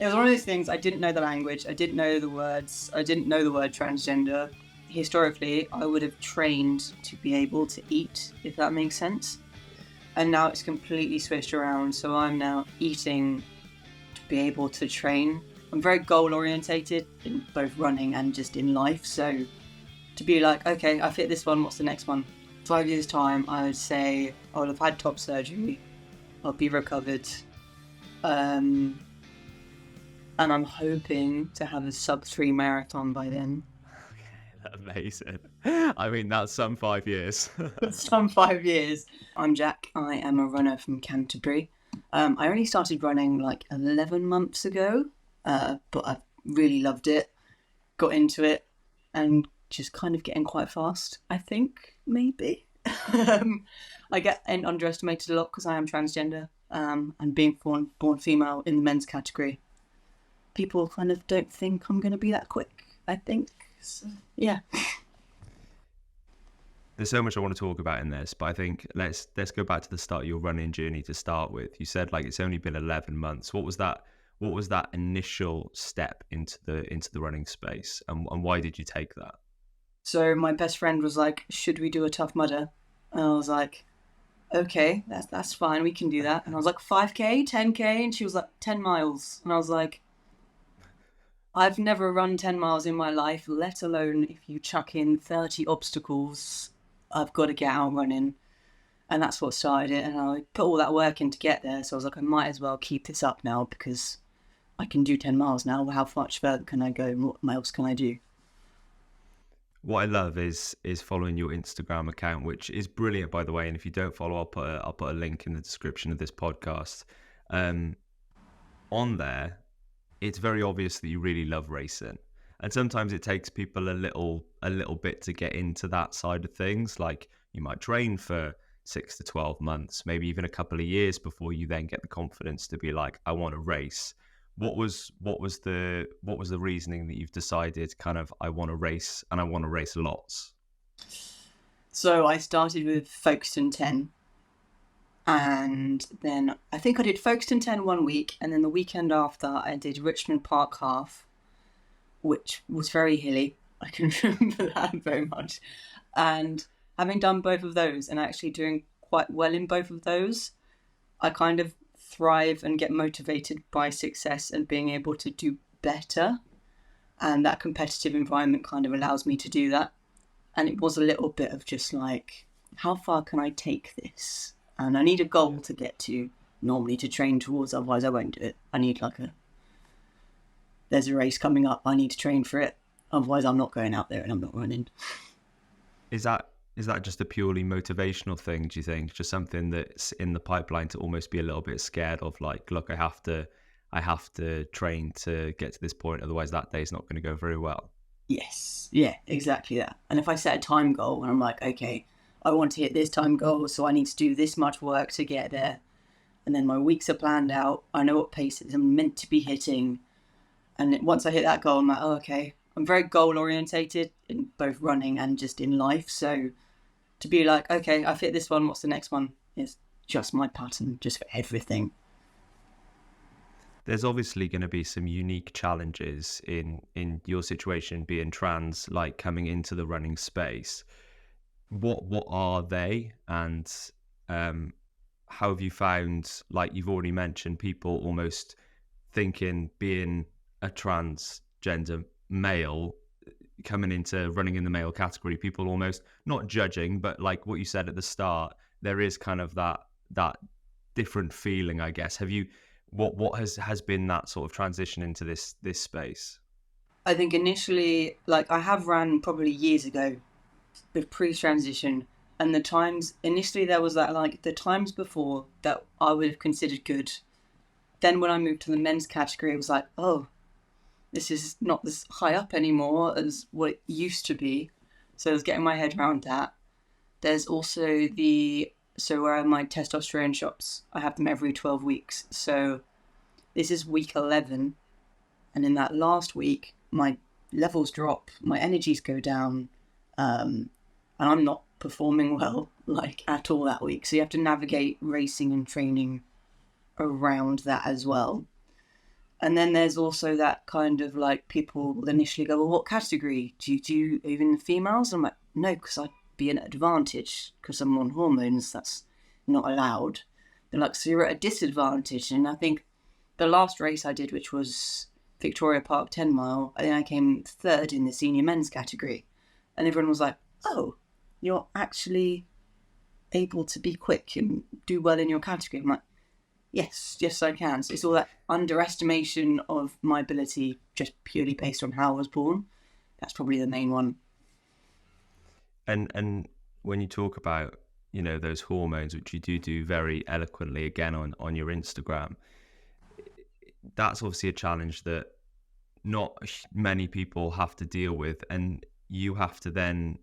It was one of those things. I didn't know the language. I didn't know the words. I didn't know the word transgender. Historically, I would have trained to be able to eat, if that makes sense. And now it's completely switched around. So I'm now eating to be able to train. I'm very goal orientated in both running and just in life. So to be like, okay, I've hit this one. What's the next one? 5 years time, I would say I would have had top surgery. I'll be recovered. And I'm hoping to have a sub-3 marathon by then. Amazing. I mean, that's some 5 years. Some 5 years. I'm Jack. I am a runner from Canterbury. I only started running like 11 months ago, but I've really loved it. Got into it and just kind of getting quite fast, I think, maybe. I get underestimated a lot because I am transgender and being born female in the men's category. People kind of don't think I'm going to be that quick, I think. So, yeah. There's so much I want to talk about in this, but I think let's go back to the start of your running journey to start with. You said like it's only been 11 months. What was that initial step into the running space, and why did you take that? So my best friend was like, should we do a Tough Mudder? And I was like, okay, that's fine, we can do that. And I was like, 5k, 10k, and she was like, 10 miles. And I was like, I've never run 10 miles in my life, let alone if you chuck in 30 obstacles, I've got to get out running. And that's what started it. And I put all that work in to get there. So I was like, I might as well keep this up now because I can do 10 miles now. How much further can I go? And what else can I do? What I love is following your Instagram account, which is brilliant, by the way. And if you don't follow, I'll put a link in the description of this podcast. On there, it's very obvious that you really love racing, and sometimes it takes people a little bit to get into that side of things. Like you might train for 6 to 12 months, maybe even a couple of years before you then get the confidence to be like, I want to race. What was the reasoning that you've decided kind of I want to race and I want to race lots? So I started with Folkestone 10, and then I think I did Folkestone 10 1 week, and then the weekend after I did Richmond Park Half, which was very hilly. I can remember that very much. And having done both of those and actually doing quite well in both of those, I kind of thrive and get motivated by success and being able to do better. And that competitive environment kind of allows me to do that. And it was a little bit of just like, how far can I take this? And I need a goal to get to, normally to train towards, otherwise I won't do it. I need there's a race coming up, I need to train for it. Otherwise I'm not going out there and I'm not running. Is that just a purely motivational thing, do you think? Just something that's in the pipeline to almost be a little bit scared of, like, look, I have to train to get to this point, otherwise that day's not going to go very well? Yes, yeah, exactly that. And if I set a time goal and I'm like, okay, I want to hit this time goal, so I need to do this much work to get there. And then my weeks are planned out. I know what paces I'm meant to be hitting. And once I hit that goal, I'm like, oh, okay. I'm very goal orientated in both running and just in life. So to be like, okay, I've hit this one, what's the next one? It's just my pattern, just for everything. There's obviously going to be some unique challenges in your situation being trans, like coming into the running space. What are they, and how have you found, like you've already mentioned, people almost thinking being a transgender male coming into running in the male category, people almost not judging, but like what you said at the start, there is kind of that different feeling, I guess. Have you what has been that sort of transition into this space? I think initially, like I have ran probably years ago with pre-transition, and the times initially there was that, like the times before that I would have considered good. Then when I moved to the men's category, it was like, oh, this is not as high up anymore as what it used to be. So I was getting my head around that. There's also so where I have my testosterone shots, I have them every 12 weeks. So this is week 11. And in that last week, my levels drop, my energies go down, and I'm not performing well, like at all that week. So you have to navigate racing and training around that as well. And then there's also that kind of like people will initially go, well, what category? Do you do even females? I'm like, no, because I'd be an advantage because I'm on hormones. That's not allowed. They're like, so you're at a disadvantage. And I think the last race I did, which was Victoria Park 10 mile, I think I came third in the senior men's category. And everyone was like, oh, you're actually able to be quick and do well in your category. I'm like, yes, I can. So it's all that underestimation of my ability just purely based on how I was born. That's probably the main one. And when you talk about, you know, those hormones, which you do very eloquently again on your Instagram, that's obviously a challenge that not many people have to deal with, and you have to then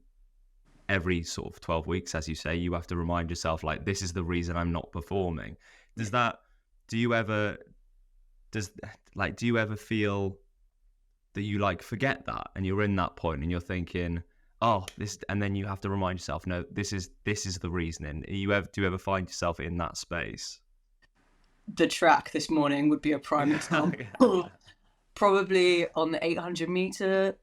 every sort of 12 weeks, as you say, you have to remind yourself, like, this is the reason I'm not performing. Does that, do you ever feel that you like forget that and you're in that point and you're thinking, oh, this, and then you have to remind yourself, no, this is the reasoning. Do you ever find yourself in that space? The track this morning would be a prime example. Probably on the 800-meter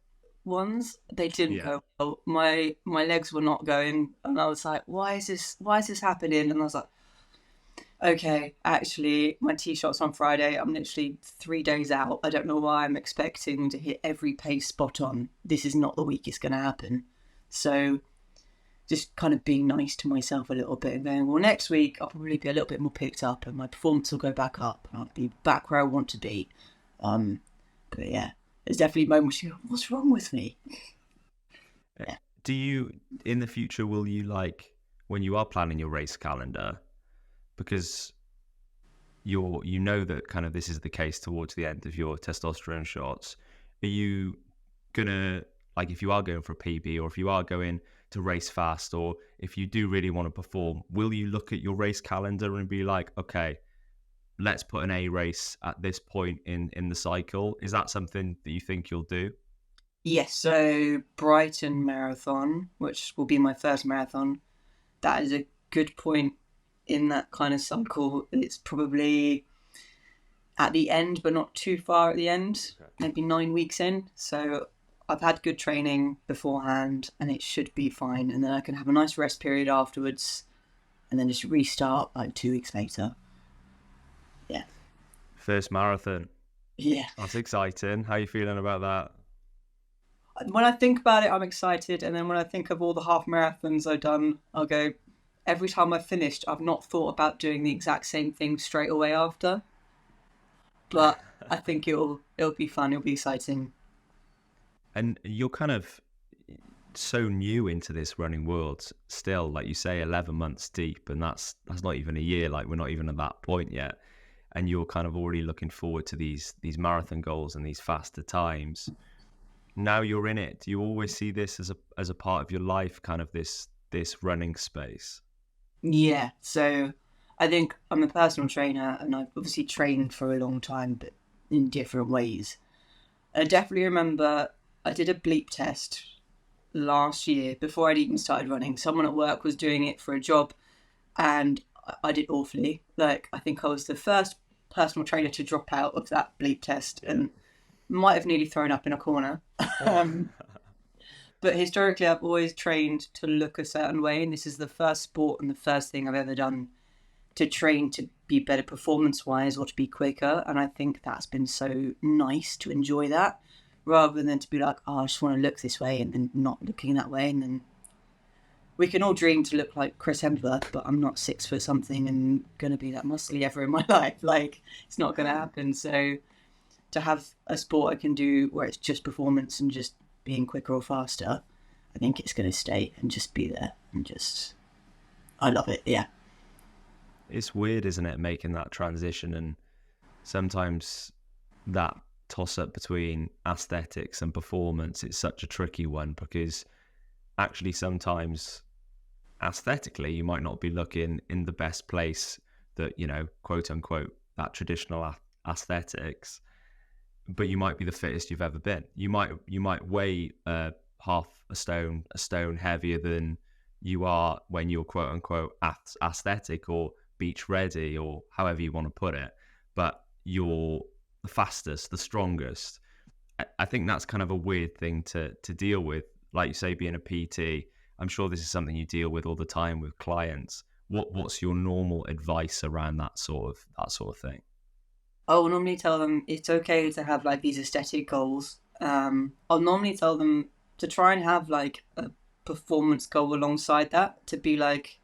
ones, they didn't Yeah. go well. My legs were not going, and I was like, why is this happening? And I was like, okay, actually, my tee shot's on Friday. I'm literally 3 days out. I don't know why I'm expecting to hit every pace spot on. This is not the week it's going to happen. So just kind of being nice to myself a little bit and going, well, next week I'll probably be a little bit more picked up and my performance will go back up and I'll be back where I want to be. But yeah, there's definitely moments you go, what's wrong with me? Yeah. Do you, in the future, will you, like, when you are planning your race calendar, because you know that kind of this is the case towards the end of your testosterone shots, are you gonna, like, if you are going for a PB or if you are going to race fast or if you do really want to perform, will you look at your race calendar and be like, okay, let's put an A race at this point in the cycle? Is that something that you think you'll do? Yes, so Brighton Marathon, which will be my first marathon, that is a good point in that kind of cycle. It's probably at the end, but not too far at the end, maybe 9 weeks in. So I've had good training beforehand and it should be fine. And then I can have a nice rest period afterwards and then just restart like 2 weeks later. Yeah. First marathon. Yeah. That's exciting. How are you feeling about that? When I think about it, I'm excited. And then when I think of all the half marathons I've done, I'll go, every time I've finished, I've not thought about doing the exact same thing straight away after. But I think it'll be fun. It'll be exciting. And you're kind of so new into this running world still, like you say, 11 months deep, and that's not even a year. Like, we're not even at that point yet, and you're kind of already looking forward to these marathon goals and these faster times. Now you're in it. Do you always see this as a part of your life, kind of this running space? Yeah. So I think I'm a personal trainer and I've obviously trained for a long time, but in different ways. I definitely remember I did a bleep test last year before I'd even started running. Someone at work was doing it for a job and I did awfully. Like, I think I was the first personal trainer to drop out of that bleep test and might have nearly thrown up in a corner. um, but historically, I've always trained to look a certain way, and this is the first sport and the first thing I've ever done to train to be better performance-wise or to be quicker. And I think that's been so nice to enjoy that, rather than to be like, oh, I just want to look this way and then not looking that way. And then we can all dream to look like Chris Hemsworth, but I'm not 6 foot something and going to be that muscly ever in my life. Like, it's not going to happen. So to have a sport I can do where it's just performance and just being quicker or faster, I think it's going to stay and just be there and just, I love it. Yeah. It's weird, isn't it, making that transition, and sometimes that toss up between aesthetics and performance, it's such a tricky one, because actually sometimes aesthetically you might not be looking in the best place that, you know, quote unquote, that traditional aesthetics, but you might be the fittest you've ever been. You might weigh half a stone heavier than you are when you're quote unquote aesthetic or beach ready or however you want to put it, but you're the fastest, the strongest. I think that's kind of a weird thing to deal with. Like you say, being a PT, I'm sure this is something you deal with all the time with clients. What's your normal advice around that sort of thing? I will normally tell them it's okay to have like these aesthetic goals. I'll normally tell them to try and have like a performance goal alongside that, to be like,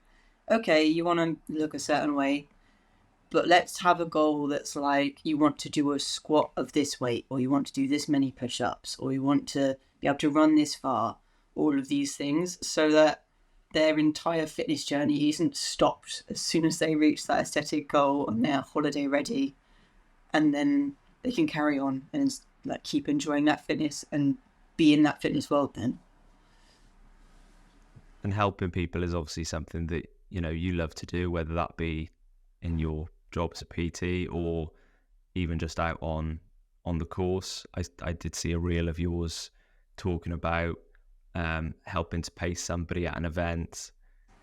okay, you want to look a certain way, but let's have a goal that's like you want to do a squat of this weight, or you want to do this many push-ups, or you want to be able to run this far, all of these things, so that their entire fitness journey isn't stopped as soon as they reach that aesthetic goal and they're holiday ready, and then they can carry on and like keep enjoying that fitness and be in that fitness world then. And helping people is obviously something that, you love to do, whether that be in your job as a PT or even just out on the course. I did see a reel of yours talking about helping to pace somebody at an event,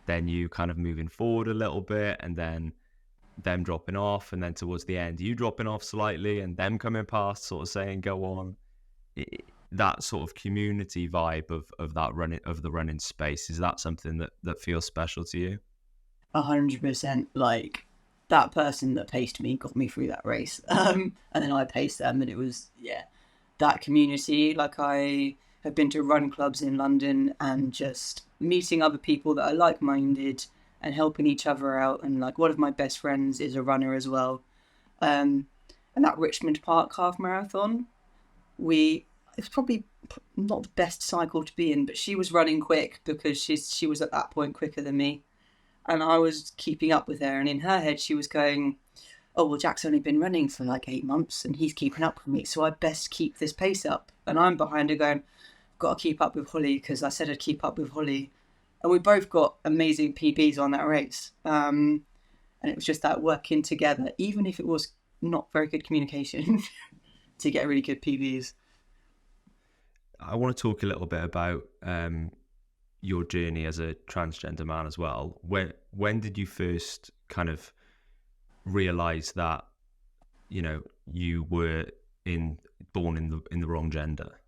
then you kind of moving forward a little bit, and then them dropping off, and then towards the end you dropping off slightly and them coming past, sort of saying go on. That sort of community vibe of that running, of the running space, is that something that feels special to you? 100%. Like that person that paced me got me through that race, and then I paced them, and it was, yeah, that community. Like I have been to run clubs in London and just meeting other people that are like-minded and helping each other out. And like one of my best friends is a runner as well. And that Richmond Park half marathon, it's probably not the best cycle to be in, but she was running quick because she was at that point quicker than me, and I was keeping up with her. And in her head, she was going, "Oh well, Jack's only been running for like 8 months, and he's keeping up with me, so I best keep this pace up." And I'm behind her going, "Got to keep up with Holly because I said I'd keep up with Holly." And we both got amazing PBs on that race, and it was just that working together, even if it was not very good communication, to get really good PBs. I want to talk a little bit about your journey as a transgender man as well. When did you first kind of realize that you were born in the wrong gender?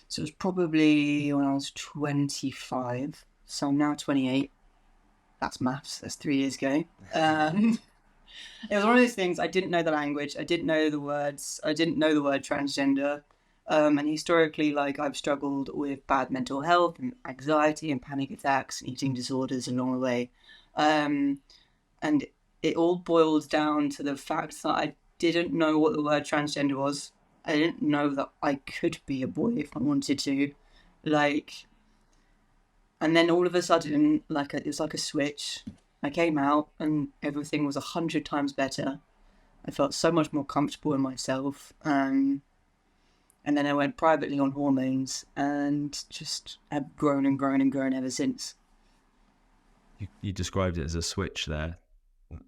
So it was probably when I was 25. So I'm now 28. That's maths. That's 3 years ago. It was one of those things. I didn't know the language. I didn't know the words. I didn't know the word transgender. And historically, like I've struggled with bad mental health and anxiety and panic attacks and eating disorders along the way. And it all boils down to the fact that I didn't know what the word transgender was. I didn't know that I could be a boy if I wanted to. Like, and then all of a sudden, it was like a switch. I came out and everything was 100 times better. I felt so much more comfortable in myself. And then I went privately on hormones and just have grown and grown and grown ever since. You described it as a switch there,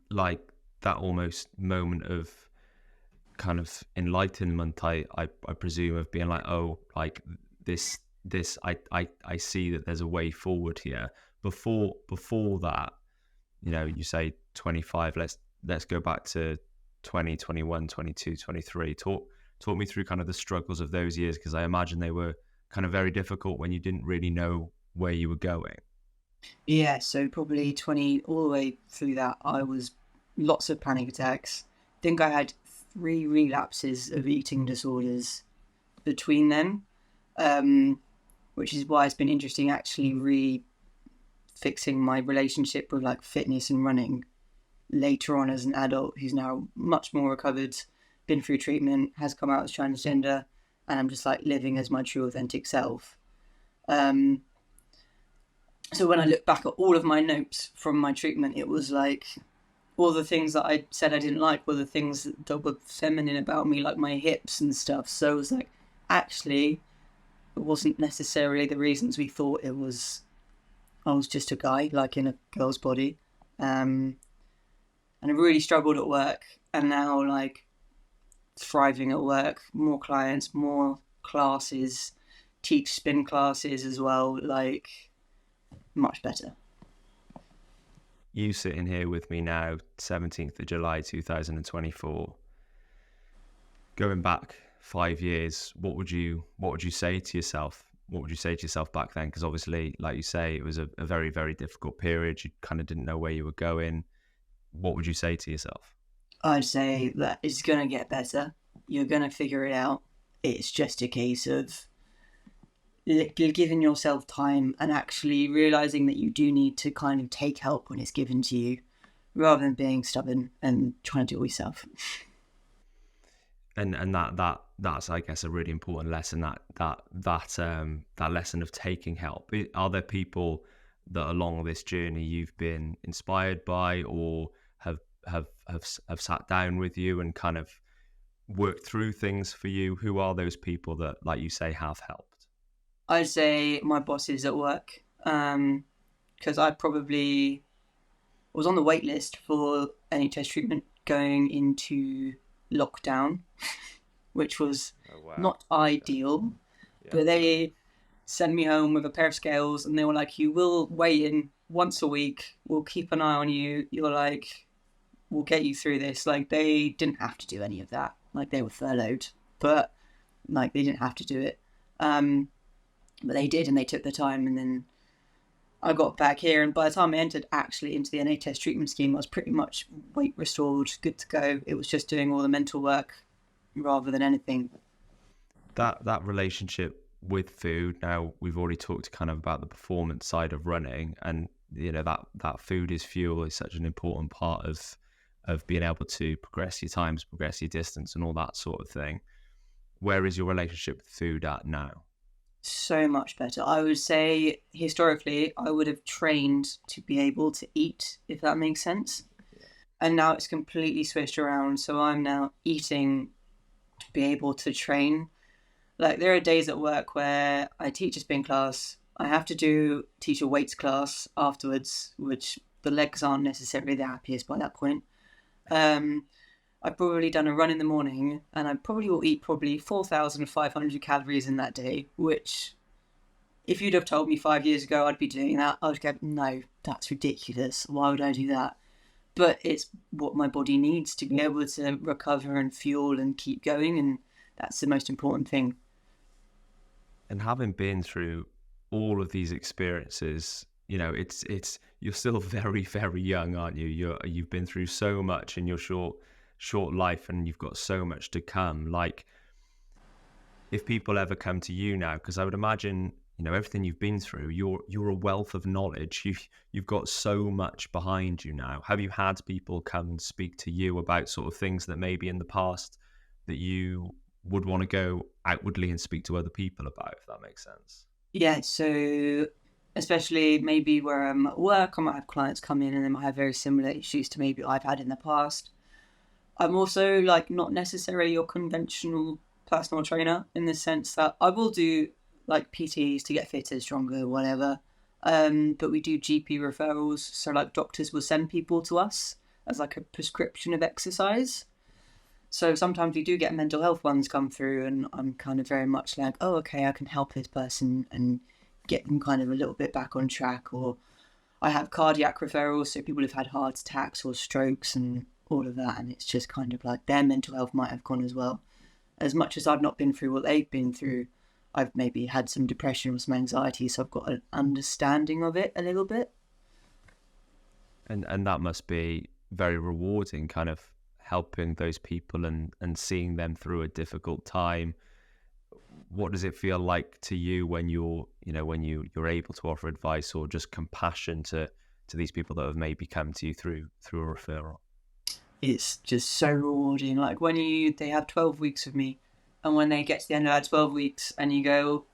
like that almost moment of kind of enlightenment, I presume, of being like, oh, like this I see that there's a way forward here. Before that, you say 25, let's go back to 20, 21, 22, 23. Talk me through kind of the struggles of those years, because I imagine they were kind of very difficult when you didn't really know where you were going. Yeah, so probably 20, all the way through that, I was lots of panic attacks. I think I had 3 relapses of eating disorders between them, which is why it's been interesting actually fixing my relationship with like fitness and running later on as an adult who's now much more recovered, been through treatment, has come out as transgender, and I'm just like living as my true authentic self. So when I look back at all of my notes from my treatment, it was like all the things that I said I didn't like were the things that were feminine about me, like my hips and stuff. So it was like, actually, it wasn't necessarily the reasons we thought it was. I was just a guy, like in a girl's body. And I really struggled at work, and now like thriving at work, more clients, more classes, teach spin classes as well, like much better. You sitting here with me now, 17th of July 2024. Going back 5 years, what would you say to yourself? What would you say to yourself back then? Because obviously, like you say, it was a very, very difficult period. You kind of didn't know where you were going. What would you say to yourself? I'd say that it's going to get better. You're going to figure it out. It's just a case of giving yourself time and actually realizing that you do need to kind of take help when it's given to you rather than being stubborn and trying to do it yourself. And that's, I guess, a really important lesson, that lesson of taking help. Are there people that along this journey you've been inspired by, or have sat down with you and kind of worked through things for you? Who are those people that, like you say, have helped? I'd say my bosses at work, because I probably was on the wait list for NHS treatment going into lockdown, which was Oh wow. not ideal. Yeah. But they sent me home with a pair of scales, and they were like, "You will weigh in once a week. We'll keep an eye on you. You're like, we'll get you through this." Like they didn't have to do any of that. Like they were furloughed, but like they didn't have to do it. Um, but they did, and they took the time, and then I got back here, and by the time I entered actually into the NHS treatment scheme, I was pretty much weight restored, good to go. It was just doing all the mental work rather than anything. That relationship with food. Now we've already talked kind of about the performance side of running, and that food is fuel is such an important part of being able to progress your times, progress your distance, and all that sort of thing. Where is your relationship with food at now? So much better. I would say historically, I would have trained to be able to eat, if that makes sense. And now it's completely switched around. So I'm now eating to be able to train. Like there are days at work where I teach a spin class. I have to teach a weights class afterwards, which the legs aren't necessarily the happiest by that point. Um, I've probably done a run in the morning, and I probably will eat probably 4,500 calories in that day. Which, if you'd have told me 5 years ago I'd be doing that, I would go, no, that's ridiculous. Why would I do that? But it's what my body needs to be able to recover and fuel and keep going, and that's the most important thing. And having been through all of these experiences, it's you're still very, very young, aren't you? You've been through so much in your short life, and you've got so much to come. Like, if people ever come to you now, because I would imagine, everything you've been through, you're a wealth of knowledge. You've got so much behind you now. Have you had people come and speak to you about sort of things that maybe in the past that you would want to go outwardly and speak to other people about, if that makes sense? Yeah, so especially maybe where I'm at work, I might have clients come in and they might have very similar issues to maybe I've had in the past. I'm also like not necessarily your conventional personal trainer in the sense that I will do like PTs to get fitter, stronger, whatever. But we do GP referrals, so like doctors will send people to us as like a prescription of exercise. So sometimes we do get mental health ones come through, and I'm kind of very much like, oh, okay, I can help this person and get them kind of a little bit back on track. Or I have cardiac referrals, so people have had heart attacks or strokes and all of that, and it's just kind of like their mental health might have gone as well. As much as I've not been through what they've been through, I've maybe had some depression or some anxiety, so I've got an understanding of it a little bit. And that must be very rewarding, kind of helping those people and seeing them through a difficult time. What does it feel like to you when you're able to offer advice or just compassion to these people that have maybe come to you through a referral? It's just so rewarding. Like when they have 12 weeks with me, and when they get to the end of that 12 weeks, and you go,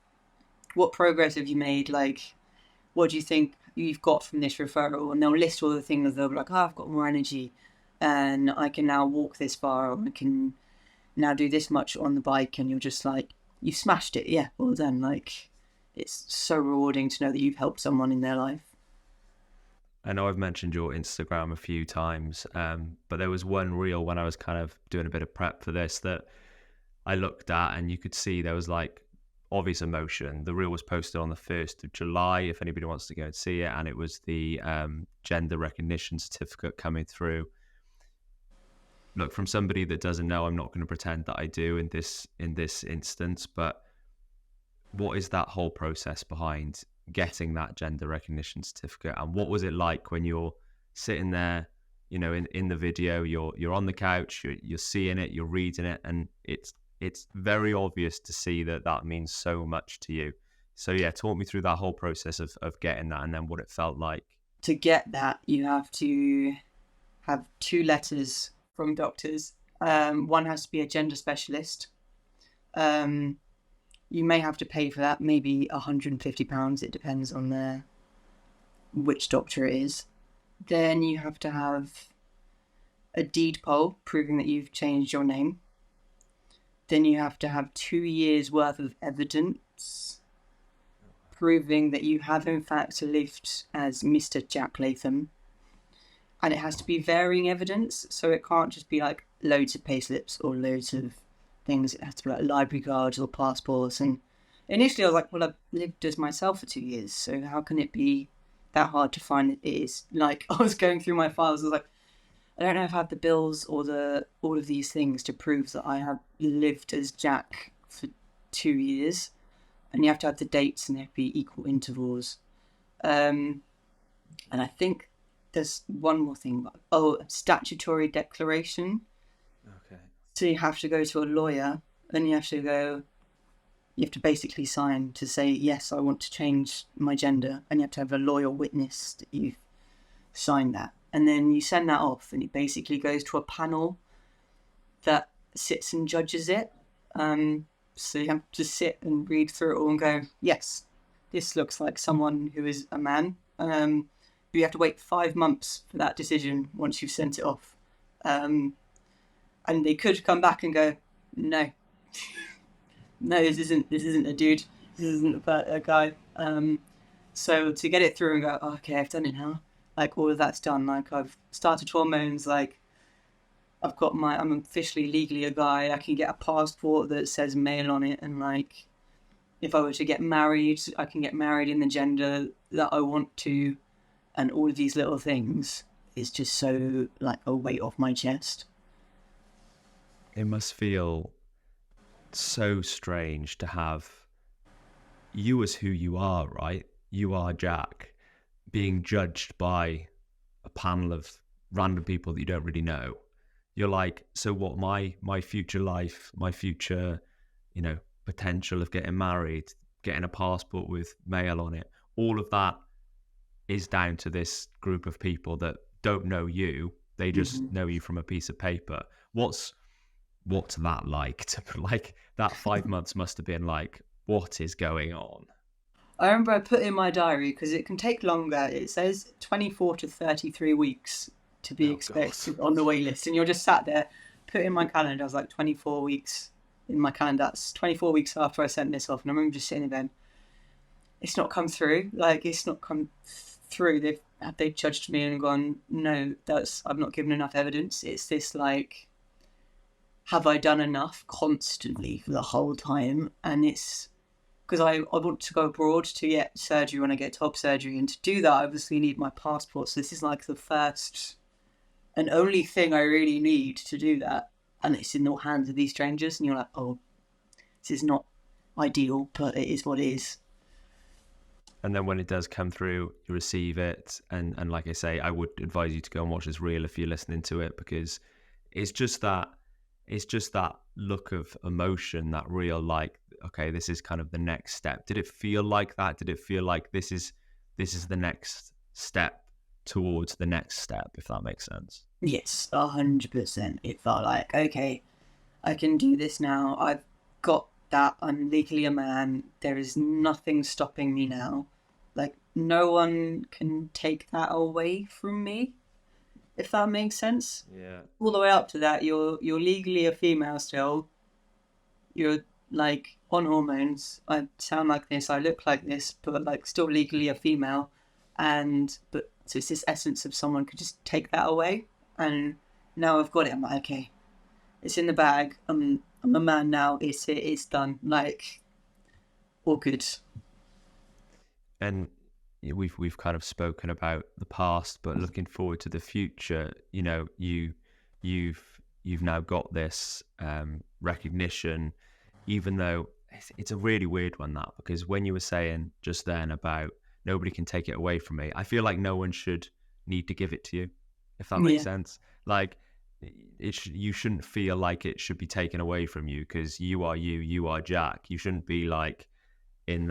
"What progress have you made? Like, what do you think you've got from this referral?" And they'll list all the things. They'll be like, "Oh, I've got more energy, and I can now walk this far, or I can now do this much on the bike." And you're just like, "You smashed it, yeah, well done." Like, it's so rewarding to know that you've helped someone in their life. I know I've mentioned your Instagram a few times, but there was one reel when I was kind of doing a bit of prep for this that I looked at, and you could see there was like obvious emotion. The reel was posted on the 1st of July, if anybody wants to go and see it, and it was the gender recognition certificate coming through. look, from somebody that doesn't know, I'm not going to pretend that I do in this instance, but what is that whole process behind getting that gender recognition certificate, and what was it like when you're sitting there, you know, in the video, you're on the couch, you're seeing it, you're reading it, and it's very obvious to see that that means so much to you. So yeah, talk me through that whole process of getting that, and then what it felt like. To get that, you have to have 2 letters from doctors. One has to be a gender specialist. You may have to pay for that, maybe £150. It depends on which doctor it is. Then you have to have a deed poll proving that you've changed your name. Then you have to have 2 years worth of evidence proving that you have in fact lived as Mr. Jack Latham. And it has to be varying evidence, so it can't just be like loads of payslips or loads of things. It has to be like library cards or passports. And initially I was like, well, I've lived as myself for 2 years, so how can it be that hard to find? It is like, I was going through my files, I was like, I don't know if I have the bills or all of these things to prove that I have lived as Jack for 2 years. And you have to have the dates, and they have to be equal intervals. And I think there's one more thing. Statutory declaration. Okay. So you have to go to a lawyer, and you have to basically sign to say, yes, I want to change my gender. And you have to have a lawyer witness that you've signed that. And then you send that off, and it basically goes to a panel that sits and judges it. So you have to sit and read through it all and go, yes, this looks like someone who is a man. But you have to wait 5 months for that decision once you've sent it off. And they could come back and go, no, no, this isn't a dude. This isn't a guy. So to get it through and go, oh, okay, I've done it now. Like, all of that's done. Like, I've started hormones. Like, I'm officially legally a guy. I can get a passport that says male on it. And like, if I were to get married, I can get married in the gender that I want to. And all of these little things is just so like a weight off my chest. It must feel so strange to have you as who you are, right? You are Jack, being judged by a panel of random people that you don't really know. You're like, so what, my future life, my future, you know, potential of getting married, getting a passport with male on it, all of that is down to this group of people that don't know you. They just know you from a piece of paper. What's that like? Like, that 5 months must have been like, what is going on? I remember I put in my diary, because it can take longer. It says 24 to 33 weeks to be expected on the wait list. And you're just sat there, put in my calendar. I was like, 24 weeks in my calendar. That's 24 weeks after I sent this off. And I remember just sitting there, it's not come through. Like, it's not come through. They've judged me and gone, no, I've not given enough evidence. It's this like, have I done enough constantly for the whole time? And it's because I want to go abroad to get surgery when I get top surgery. And to do that, I obviously need my passport. So this is like the first and only thing I really need to do that. And it's in the hands of these strangers. And you're like, oh, this is not ideal, but it is what it is. And then when it does come through, you receive it. And like I say, I would advise you to go and watch this reel if you're listening to it, because it's just that look of emotion, that real like, okay, this is kind of the next step. Did it feel like that? Did it feel like this is the next step towards the next step, if that makes sense? Yes, 100%. It felt like, okay, I can do this now. I've got that. I'm legally a man. There is nothing stopping me now. Like, no one can take that away from me, if that makes sense. Yeah. All the way up to that, you're legally a female still. You're like on hormones. I sound like this, I look like this, but like still legally a female. But so it's this essence of someone could just take that away. And now I've got it. I'm like, okay, it's in the bag. I'm a man now. It's done. Like, all good. And we've kind of spoken about the past, but looking forward to the future, you know, you've you've now got this recognition, even though it's a really weird one, that, because when you were saying just then about nobody can take it away from me, I feel like no one should need to give it to you, if that makes Yeah. sense. Like, you shouldn't feel like it should be taken away from you, because you are you are Jack. You shouldn't be like in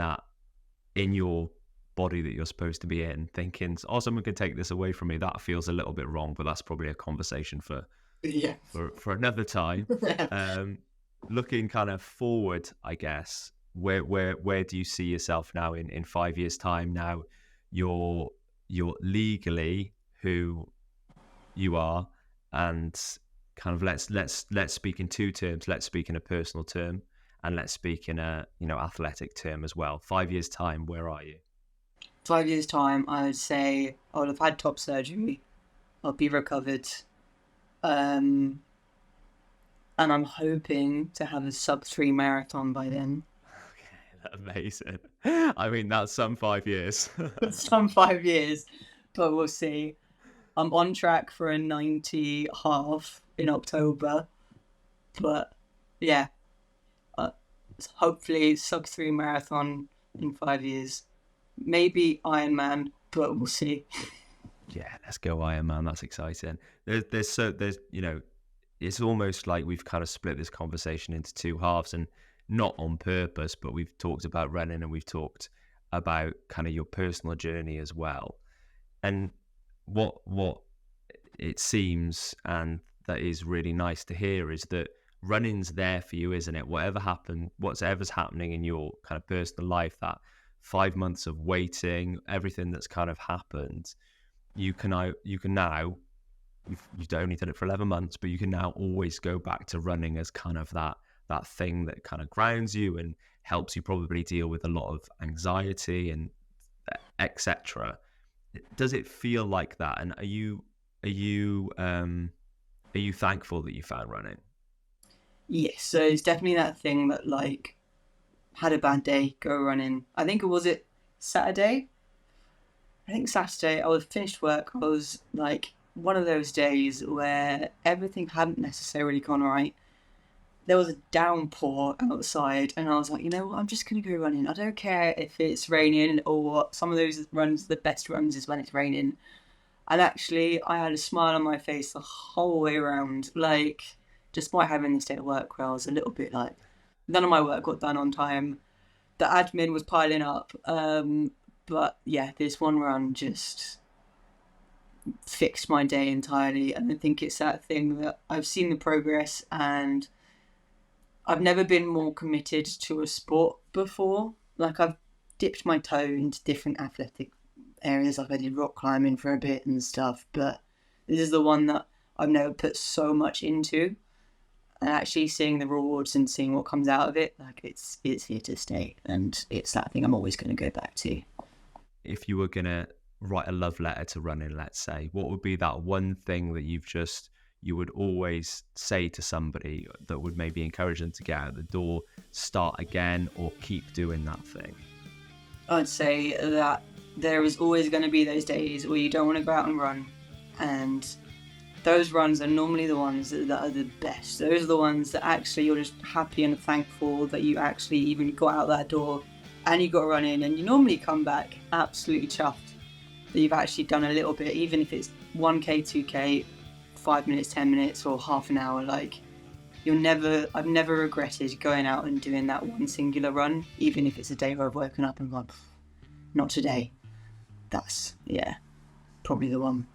your body that you're supposed to be in, thinking, oh, someone could take this away from me. That feels a little bit wrong, but that's probably a conversation for Yeah. another time. Looking kind of forward, I guess, where do you see yourself now in 5 years' time? Now you're legally who you are, and kind of let's speak in two terms. Let's speak in a personal term, and let's speak in a athletic term as well. 5 years' time, where are you? 5 years' time, I would say I would have had top surgery. I'll be recovered. And I'm hoping to have a sub-3 marathon by then. Okay, amazing. I mean, that's some 5 years. Some 5 years, but we'll see. I'm on track for a 90 half in October. But yeah, hopefully sub-3 marathon in 5 years. Maybe Ironman, but we'll see. Yeah, let's go Ironman. That's exciting. There's it's almost like we've kind of split this conversation into two halves, and not on purpose, but we've talked about running and we've talked about kind of your personal journey as well. And what it seems, and that is really nice to hear, is that running's there for you, isn't it? Whatever's happening in your kind of personal life, that 5 months of waiting, everything that's kind of happened, you can now, you've only done it for 11 months, but you can now always go back to running as kind of that thing that kind of grounds you and helps you probably deal with a lot of anxiety and etc. Does it feel like that? And are you thankful that you found running? Yes, so it's definitely that thing that, like, had a bad day, go running. I think it Saturday? I think Saturday, I was finished work. I was like, one of those days where everything hadn't necessarily gone right. There was a downpour outside, and I was like, you know what, I'm just going to go running. I don't care if it's raining or what. Some of those runs, the best runs is when it's raining. And actually, I had a smile on my face the whole way around. Like, despite having this day at work where I was a little bit like, none of my work got done on time. The admin was piling up. But yeah, this one run just fixed my day entirely. And I think it's that thing that I've seen the progress, and I've never been more committed to a sport before. Like, I've dipped my toe into different athletic areas. Like, I did rock climbing for a bit and stuff, but this is the one that I've never put so much into. And actually seeing the rewards and seeing what comes out of it, like, it's here to stay. And it's that thing I'm always going to go back to. If you were going to write a love letter to running, let's say, what would be that one thing that you would always say to somebody that would maybe encourage them to get out the door, start again, or keep doing that thing? I'd say that there is always going to be those days where you don't want to go out and run, and those runs are normally the ones that are the best. Those are the ones that actually you're just happy and thankful that you actually even got out that door and you got running, and you normally come back absolutely chuffed that you've actually done a little bit, even if it's 1k, 2k, 5 minutes, 10 minutes, or half an hour. Like, I've never regretted going out and doing that one singular run, even if it's a day where I've woken up and gone, not today. That's, yeah, probably the one.